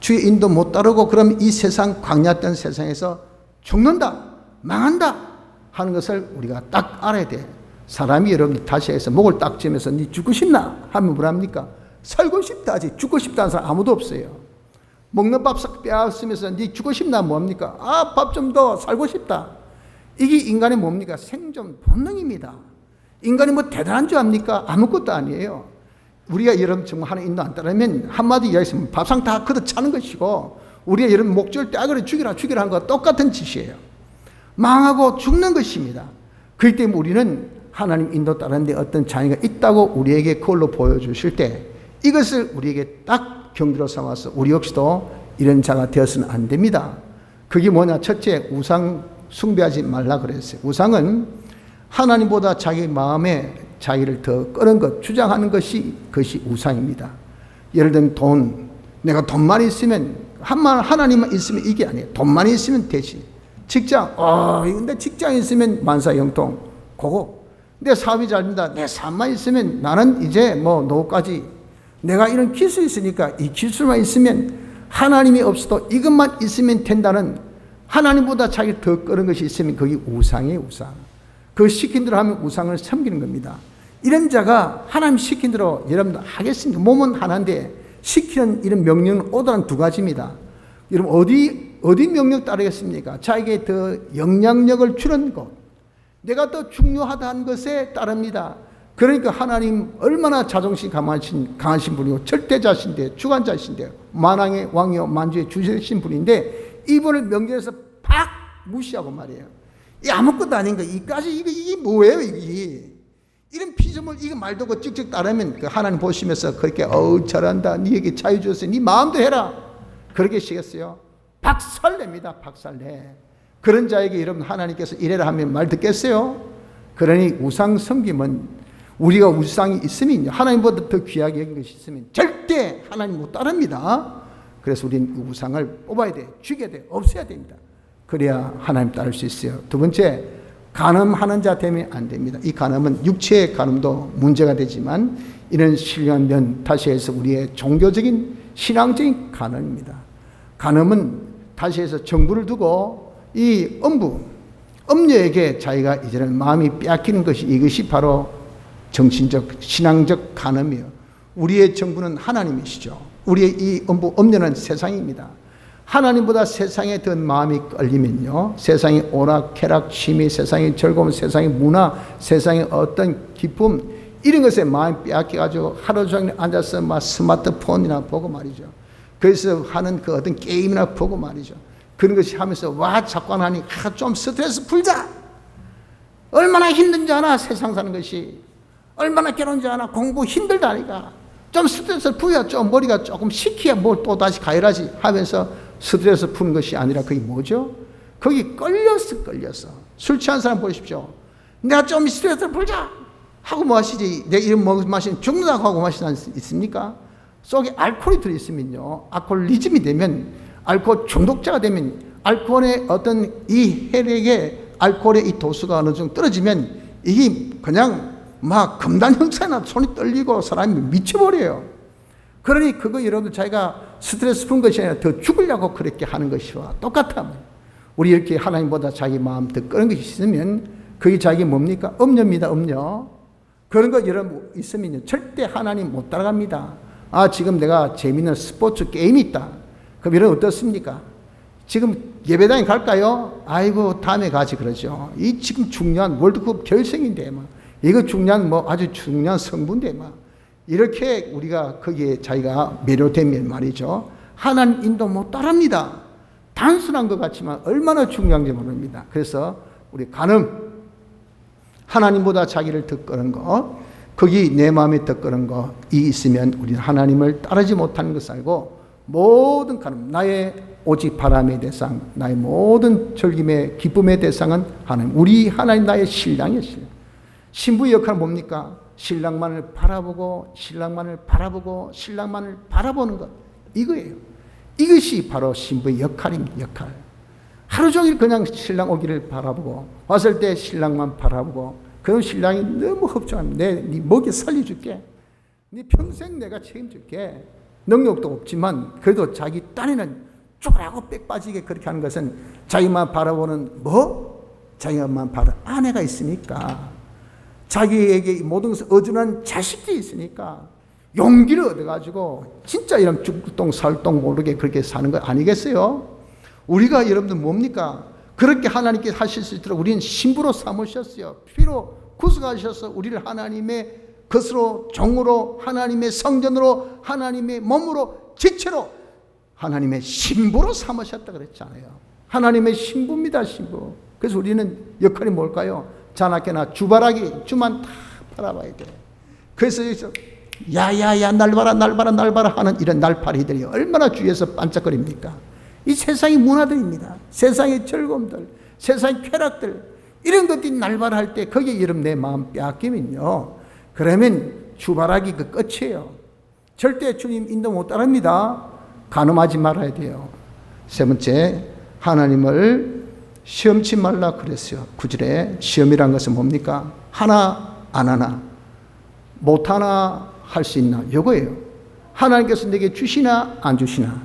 주의 인도 못 따르고 그럼 이 세상 광야였던 세상에서 죽는다, 망한다 하는 것을 우리가 딱 알아야 돼. 사람이 여러분 다시 해서 목을 딱 쥐면서 니 죽고 싶나 하면 뭐랍니까? 살고 싶다 하지. 죽고 싶다는 사람 아무도 없어요. 먹는 밥 싹 빼앗으면서 니 죽고 싶나 뭐합니까? 밥 좀 더 살고 싶다. 이게 인간의 뭡니까? 생존 본능입니다. 인간이 뭐 대단한 줄 압니까? 아무것도 아니에요. 우리가 여러분 정말 하나님 인도 안 따르면 한마디 이야기했으면 밥상 다 걷어차는 것이고 우리가 여러분 목줄 때 악을 죽이라 하는 거 똑같은 짓이에요. 망하고 죽는 것입니다. 그렇기 때문에 우리는 하나님 인도 따르는데 어떤 장애가 있다고 우리에게 그걸로 보여주실 때 이것을 우리에게 딱 경계로 삼아서 우리 역시도 이런 자가 되어서는 안 됩니다. 그게 뭐냐? 첫째, 우상 숭배하지 말라 그랬어요. 우상은 하나님보다 자기 마음에 자기를 더 끄는 것, 주장하는 것이 그것이 우상입니다. 예를 들면 돈, 내가 돈만 있으면 하나님만 있으면 이게 아니에요. 돈만 있으면 되지. 직장, 근데 직장 있으면 만사형통, 그거. 내 사업이 잘 된다. 내 사업만 있으면 나는 이제 뭐 노후까지 내가 이런 기술이 있으니까 이 기술만 있으면 하나님이 없어도 이것만 있으면 된다는 하나님보다 자기를 더 끄는 것이 있으면 그게 우상이에요, 우상. 그 시킨 대로 하면 우상을 섬기는 겁니다. 이런 자가 하나님 시킨 대로 여러분들 하겠습니까? 몸은 하나인데 시키는 이런 명령은 오도한 2가지입니다. 여러분 어디 명령 따르겠습니까? 자기에게 더 영향력을 주는 것, 내가 더 중요하다는 것에 따릅니다. 그러니까 하나님 얼마나 자존심 강하신 분이고 절대자신데 주관자신데 만왕의 왕이요 만주의 주신 분인데 이분을 명령해서 팍 무시하고 말이에요. 이 아무것도 아닌 거 이게 뭐예요 이게? 이런 피조물 이거 말도 그 찍찍 따르면 그 하나님 보시면서 그렇게 잘한다. 니에게 자유 줬으니 니 마음대로 해라. 그렇게 시겠어요? 박살냅니다. 박살내. 그런 자에게 여러분 하나님께서 이래라 하면 말 듣겠어요? 그러니 우상 섬김은 우리가 우상이 있으면 하나님보다 더 귀하게 여긴 것이 있으면 절대 하나님 못 따릅니다. 그래서 우리는 우상을 뽑아야 돼. 죽여야 돼. 없애야 됩니다. 그래야 하나님 따를 수 있어요. 2번째, 간음하는 자 되면 안 됩니다. 이 간음은 육체의 간음도 문제가 되지만 이런 신령한 면, 다시 해서 우리의 종교적인 신앙적인 간음입니다. 간음은 다시 해서 정부를 두고 이 엄녀에게 자기가 이제는 마음이 빼앗기는 것이 이것이 바로 정신적 신앙적 간음이에요. 우리의 정부는 하나님이시죠. 우리의 이 엄녀는 세상입니다. 하나님보다 세상에 더 마음이 끌리면요, 세상의 오락캐락, 취미, 세상의 즐거움, 세상의 문화, 세상의 어떤 기쁨 이런 것에 마음이 빼앗겨가지고 하루 종일 앉아서 막 스마트폰이나 보고 말이죠. 그래서 하는 그 어떤 게임이나 보고 말이죠. 그런 것이 하면서 자꾸 하니 좀 스트레스 풀자. 얼마나 힘든지 아나 세상 사는 것이. 얼마나 괴로운지 아나 공부 힘들다니까. 좀 스트레스를 풀어야 좀 머리가 조금 식혀야 뭘 또 다시 가열하지 하면서 스트레스 푸는 것이 아니라 그게 뭐죠? 거기 끌렸어. 술 취한 사람 보십시오. 내가 좀 스트레스를 풀자 하고 뭐 하시지. 내가 이런 마시면 죽는다고 하고 마시는 사람 있습니까? 속에 알코올이 들어있으면요, 알코올리즘이 되면, 알코올 중독자가 되면, 알코올의 어떤 이 혈액의 알코올의 이 도수가 어느 정도 떨어지면 이게 그냥 막 금단 형사나 손이 떨리고 사람이 미쳐버려요. 그러니 그거 여러분들 자기가 스트레스 푸는 것이 아니라 더 죽으려고 그렇게 하는 것이와 똑같아. 우리 이렇게 하나님보다 자기 마음 더 끄는 것이 있으면 그게 자기 뭡니까? 음녀입니다. 음녀. 그런 거 여러분 있으면 절대 하나님 못 따라갑니다. 지금 내가 재미있는 스포츠 게임이 있다. 그럼 여러분 어떻습니까? 지금 예배당에 갈까요? 아이고 다음에 가지 그러죠. 이 지금 중요한 월드컵 결승인데 이거 중요한 아주 중요한 성분인데 이렇게 우리가 거기에 자기가 매료되면 말이죠. 하나님 인도 못 따릅니다. 단순한 것 같지만 얼마나 중요한지 모릅니다. 그래서 우리 간음, 하나님보다 자기를 더 끄는 거, 거기 내 마음에 더 끄는 거, 이 있으면 우리는 하나님을 따르지 못하는 것을 알고 모든 간음, 나의 오직 바람의 대상, 나의 모든 즐김의 기쁨의 대상은 하나님. 우리 하나님 나의 신랑이에요. 신부의 역할은 뭡니까? 신랑만을 바라보고 신랑만을 바라보고 신랑만을 바라보는 것, 이거예요. 이것이 바로 신부의 역할입니다. 역할. 하루 종일 그냥 신랑 오기를 바라보고 왔을 때 신랑만 바라보고, 그럼 신랑이 너무 흡족합니다. 네 먹여 살려줄게, 네 평생 내가 책임질게. 능력도 없지만 그래도 자기 딴에는 쪼그라고 빽 빠지게 그렇게 하는 것은 자기만 바라보는 자기만 바라보는 아내가 있으니까, 자기에게 모든 것을 어준한 자식들이 있으니까 용기를 얻어가지고 진짜 이런 죽동 살동 모르게 그렇게 사는 거 아니겠어요? 우리가 여러분들 뭡니까? 그렇게 하나님께 하실 수 있도록 우리는 신부로 삼으셨어요. 피로 구속하셔서 우리를 하나님의 것으로, 종으로, 하나님의 성전으로, 하나님의 몸으로, 지체로 하나님의 신부로 삼으셨다 그랬잖아요. 하나님의 신부입니다. 신부. 그래서 우리는 역할이 뭘까요? 자나깨나 주바라기, 주만 다 바라봐야 돼요. 그래서 여기서 야야야 날 봐라 날 봐라 날 봐라 하는 이런 날파리들이 얼마나 주위에서 반짝거립니까? 이 세상의 문화들입니다. 세상의 즐거움들, 세상의 쾌락들, 이런 것들이 날봐라 할 때 거기에 여러분 내 마음 빼앗기면요, 그러면 주바라기 그 끝이에요. 절대 주님 인도 못 따릅니다. 간음하지 말아야 돼요. 세 번째, 하나님을 시험치 말라 그랬어요. 9절에 시험이란 것은 뭡니까? 하나 안 하나, 못 하나 할 수 있나, 이거예요. 하나님께서 내게 주시나 안 주시나,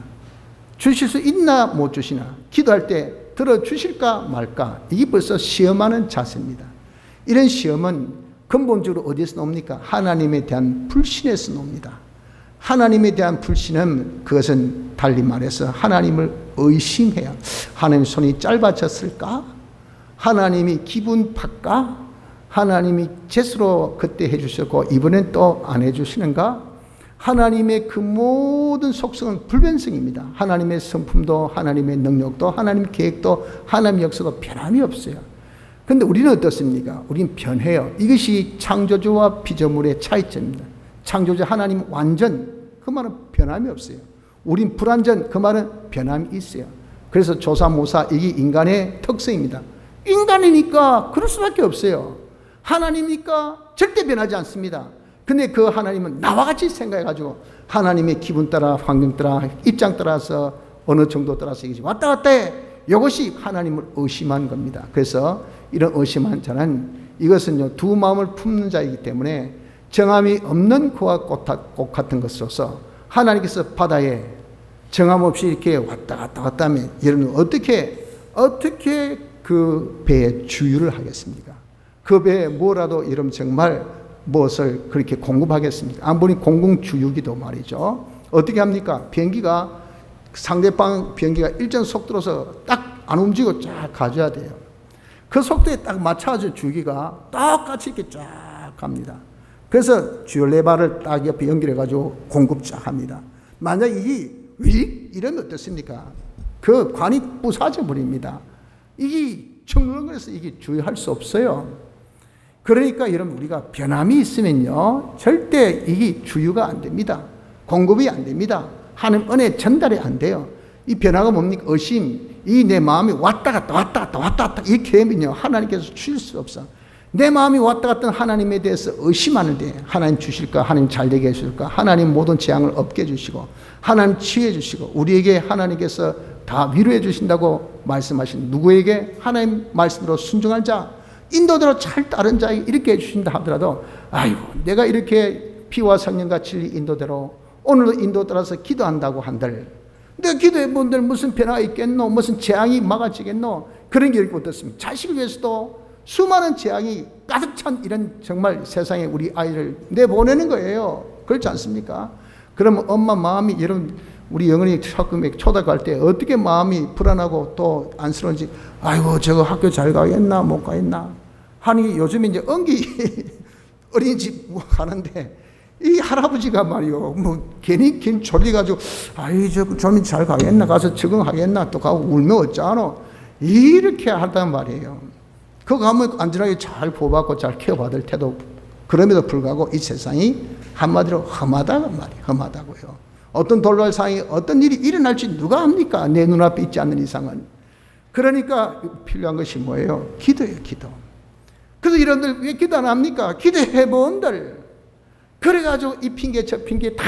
주실 수 있나 못 주시나, 기도할 때 들어주실까 말까, 이게 벌써 시험하는 자세입니다. 이런 시험은 근본적으로 어디에서 나옵니까? 하나님에 대한 불신에서 나옵니다. 하나님에 대한 불신은, 그것은 달리 말해서 하나님을 의심해야, 하나님 손이 짧아졌을까? 하나님이 기분 바까? 하나님이 제수로 그때 해주셨고 이번엔 또 안 해주시는가? 하나님의 그 모든 속성은 불변성입니다. 하나님의 성품도, 하나님의 능력도, 하나님의 계획도, 하나님의 역사도 변함이 없어요. 그런데 우리는 어떻습니까? 우리는 변해요. 이것이 창조주와 피조물의 차이점입니다. 창조주 하나님 완전, 그 말은 변함이 없어요. 우린 불완전, 그 말은 변함이 있어요. 그래서 조사모사, 이게 인간의 특성입니다. 인간이니까 그럴 수밖에 없어요. 하나님이니까 절대 변하지 않습니다. 근데 그 하나님은 나와 같이 생각해가지고 하나님의 기분 따라, 환경 따라, 입장 따라서 어느 정도 따라서 이것이 왔다 갔다 해. 이것이 하나님을 의심한 겁니다. 그래서 이런 의심한 자는, 이것은요 두 마음을 품는 자이기 때문에 정함이 없는 그와 꽃 같은 것으로서 하나님께서 바다에 정함 없이 이렇게 왔다 갔다 하면 여러분 어떻게 그 배에 주유를 하겠습니까? 그 배에 뭐라도 여러분 정말 무엇을 그렇게 공급하겠습니까? 아무리 공공주유기도 말이죠. 어떻게 합니까? 비행기가 상대방 비행기가 일정 속도로서 딱 안 움직이고 쫙 가져야 돼요. 그 속도에 딱 맞춰서 주기가 똑같이 이렇게 쫙 갑니다. 그래서 주요 레바를 딱 옆에 연결해가지고 공급 쫙 합니다. 만약 이게 이러면 어떻습니까? 그 관이 부사져 버립니다. 이게 청렁거려서 이게 주의할 수 없어요. 그러니까 여러분 우리가 변함이 있으면요 절대 이게 주유가 안 됩니다. 공급이 안 됩니다. 하나님 은혜 전달이 안 돼요. 이 변화가 뭡니까? 의심. 이 내 마음이 왔다 갔다 이렇게 하면요 하나님께서 주실 수 없어. 내 마음이 왔다 갔다 하나님에 대해서 의심하는데, 하나님 주실까? 하나님 잘되게 해줄까? 하나님 모든 재앙을 없게 해주시고 하나님 치유해 주시고 우리에게 하나님께서 다 위로해 주신다고 말씀하신 누구에게? 하나님 말씀으로 순종한 자, 인도대로 잘 따른 자에게 이렇게 해주신다 하더라도, 아이고 내가 이렇게 피와 성령과 진리 인도대로 오늘도 인도 따라서 기도한다고 한들 내가 기도해 본들 무슨 변화가 있겠노? 무슨 재앙이 막아지겠노? 그런 게 이렇게 어떻습니까? 자식을 위해서도 수많은 재앙이 가득 찬 이런 정말 세상에 우리 아이를 내보내는 거예요. 그렇지 않습니까? 그러면 엄마 마음이, 여러분 우리 영은이 초등학교 갈 때 어떻게 마음이 불안하고 또 안쓰러운지, 아이고 저거 학교 잘 가겠나 못 가겠나 하니, 요즘에 이제 언기 어린이집 가는데 이 할아버지가 말이요, 뭐 괜히 졸려가지고 아이 좀 잘 가겠나, 가서 적응하겠나, 또 가고 울면 어쩌노, 이렇게 하단 말이에요. 그거 가면 안전하게 잘 보호받고 잘 케어받을 테도, 그럼에도 불구하고 이 세상이 한마디로 험하다고 말이에요. 험하다고요. 어떤 돌발 상황이 어떤 일이 일어날지 누가 압니까? 내 눈앞에 있지 않는 이상은. 그러니까 필요한 것이 뭐예요? 기도예요, 기도. 그래서 여러분들 왜 기도 안 합니까? 기도해 본들. 그래가지고 이 핑계 저 핑계 다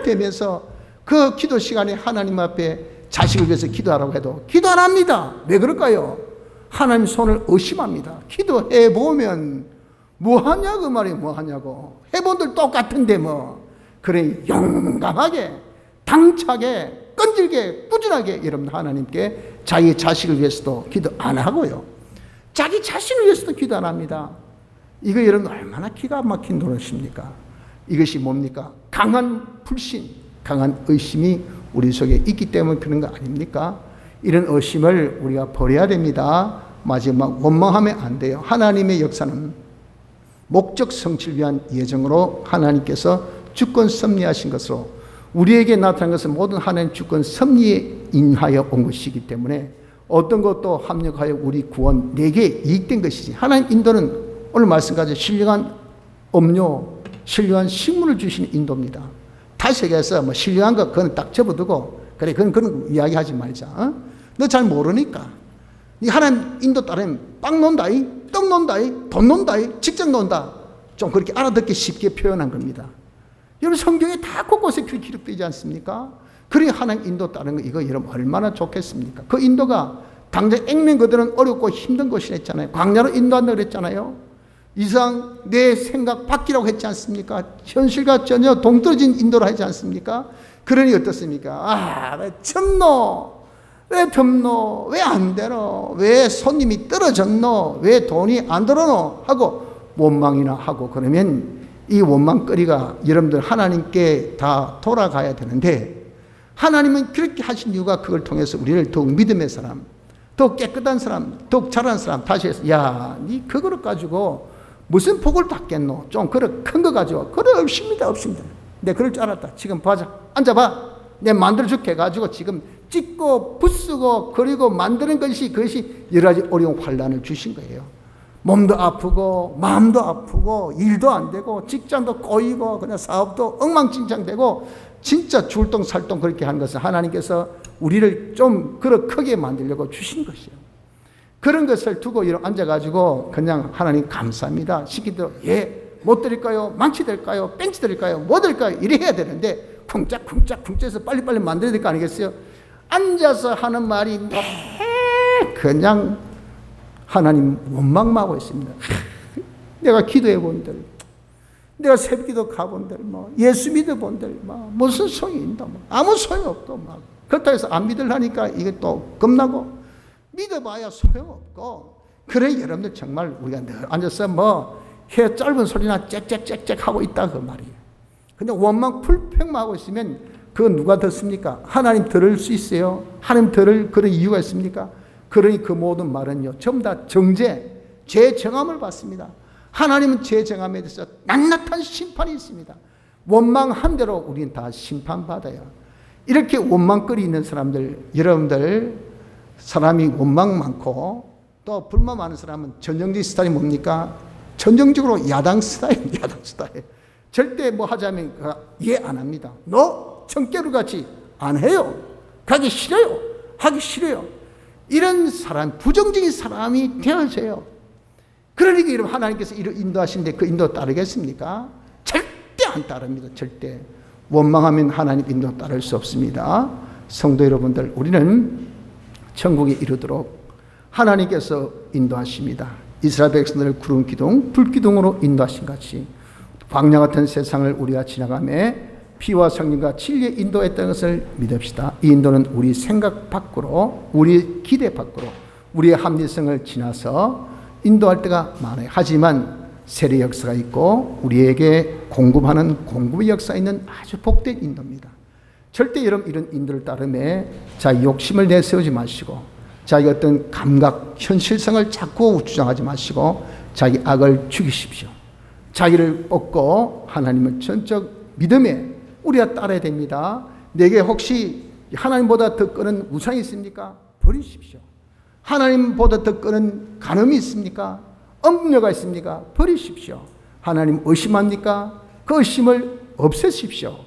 되면서 그 기도 시간에 하나님 앞에 자식을 위해서 기도하라고 해도 기도 안 합니다. 왜 그럴까요? 하나님 손을 의심합니다. 기도해 보면 뭐하냐고 말이에요. 뭐하냐고. 해본들 똑같은데 뭐. 그래 용감하게 당차게 끈질게 꾸준하게 여러분 하나님께 자기 자식을 위해서도 기도 안 하고요. 자기 자신을 위해서도 기도 안 합니다. 이거 여러분 얼마나 기가 막힌 노릇입니까? 이것이 뭡니까? 강한 불신, 강한 의심이 우리 속에 있기 때문에 그런 거 아닙니까? 이런 의심을 우리가 버려야 됩니다. 마지막 원망하면 안 돼요. 하나님의 역사는 목적 성취를 위한 예정으로 하나님께서 주권 섭리하신 것으로 우리에게 나타난 것은 모든 하나님 주권 섭리에 인하여 온 것이기 때문에 어떤 것도 합력하여 우리 구원 내게 이익된 것이지. 하나님 인도는 오늘 말씀까지 신령한 음료, 신령한 식물을 주시는 인도입니다. 다시 얘기해서 뭐 신령한 거 그건 딱 접어두고 그래 그런 이야기하지 말자. 너 잘 모르니까. 이 하나님 인도 따르면 빵 논다이, 떡 논다이, 돈 논다이, 직장 논다. 좀 그렇게 알아듣기 쉽게 표현한 겁니다. 여러분 성경에 다 곳곳에 기록되지 않습니까? 그러니 하나님 인도 따르는 거 이거 여러분 얼마나 좋겠습니까? 그 인도가 당장 액면 그들은 어렵고 힘든 것이라 했잖아요. 광야로 인도한다 그랬잖아요. 이상 내 생각 바뀌라고 했지 않습니까? 현실과 전혀 동떨어진 인도를 하지 않습니까? 그러니 어떻습니까? 왜 첨노? 왜 덤노? 왜 안 되노? 왜 손님이 떨어졌노? 왜 돈이 안 들어노? 하고 원망이나 하고 그러면 이 원망거리가 여러분들 하나님께 다 돌아가야 되는데 하나님은 그렇게 하신 이유가 그걸 통해서 우리를 더욱 믿음의 사람, 더욱 깨끗한 사람, 더욱 잘하는 사람 다시 해서 야, 니 그거를 가지고 무슨 복을 받겠노? 좀 그런 큰 거 가지고 그래 없습니다. 내 그럴 줄 알았다. 지금 봐자. 앉아봐. 내 만들어줄게 가지고 지금 찍고 부수고 그리고 만드는 그것이 여러 가지 어려운 환란을 주신 거예요. 몸도 아프고 마음도 아프고 일도 안 되고 직장도 꼬이고 그냥 사업도 엉망진창되고 진짜 줄똥살똥 그렇게 하는 것은 하나님께서 우리를 좀 크게 만들려고 주신 것이에요. 그런 것을 두고 이렇게 앉아가지고 그냥 하나님 감사합니다. 시키대로 못 드릴까요? 망치 될까요? 벤치 드릴까요? 뭐 드릴까요? 이래 해야 되는데 쿵짝쿵짝해서 빨리빨리 만들어야 될 거 아니겠어요? 앉아서 하는 말이 그냥 하나님 원망하고 있습니다. 내가 기도해 본들, 내가 새벽기도 가본들, 예수 믿어본들, 무슨 소용이 있나, 아무 소용없고, 그렇다고 해서 안 믿으려니까 이게 또 겁나고, 믿어봐야 소용없고, 그래, 여러분들 정말 우리가 늘 앉아서 혀 짧은 소리나 짹짹짹짹 하고 있다, 그 말이에요. 그냥 원망 불평만 하고 있으면 그건 누가 듣습니까? 하나님 들을 수 있어요? 하나님 들을 그런 이유가 있습니까? 그러니 그 모든 말은요, 전부 다 죄 정함을 받습니다. 하나님은 죄 정함에 대해서 낱낱한 심판이 있습니다. 원망한 대로 우리는 다 심판받아요. 이렇게 원망거리 있는 사람들, 여러분들, 사람이 원망 많고 또 불만 많은 사람은 전형적인 스타일이 뭡니까? 전형적으로 야당 스타일. 절대 뭐 하자면 안 합니다. 너 청개루 같이 안 해요. 가기 싫어요. 하기 싫어요. 이런 사람, 부정적인 사람이 되어져요. 그러니까 여러분 하나님께서 이를 인도하시는데 그 인도 따르겠습니까? 절대 안 따릅니다. 절대. 원망하면 하나님 인도 따를 수 없습니다. 성도 여러분들, 우리는 천국에 이르도록 하나님께서 인도하십니다. 이스라엘 백성들을 구름 기둥, 불 기둥으로 인도하신 같이 광야 같은 세상을 우리가 지나가며 피와 성령과 진리에 인도했다는 것을 믿읍시다. 이 인도는 우리 생각 밖으로, 우리 기대 밖으로, 우리의 합리성을 지나서 인도할 때가 많아요. 하지만 세례 역사가 있고 우리에게 공급하는 공급의 역사가 있는 아주 복된 인도입니다. 절대 여러분 이런 인도를 따르며 자기 욕심을 내세우지 마시고 자기 어떤 감각, 현실성을 자꾸 주장하지 마시고 자기 악을 죽이십시오. 자기를 뻗고 하나님은 전적 믿음에 우리가 따라야 됩니다. 내게 혹시 하나님보다 더 끄는 우상이 있습니까? 버리십시오. 하나님보다 더 끄는 간음이 있습니까? 음료가 있습니까? 버리십시오. 하나님 의심합니까? 그 의심을 없애십시오.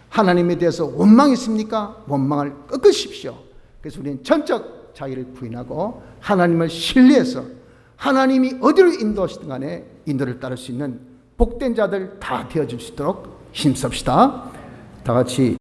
하나님에 대해서 원망이 있습니까? 원망을 꺾으십시오. 그래서 우리는 전적 자기를 부인하고 하나님을 신뢰해서 하나님이 어디로 인도하시든 간에 인도를 따를 수 있는 복된 자들 다 되어줄 수 있도록 힘씁시다. 다 같이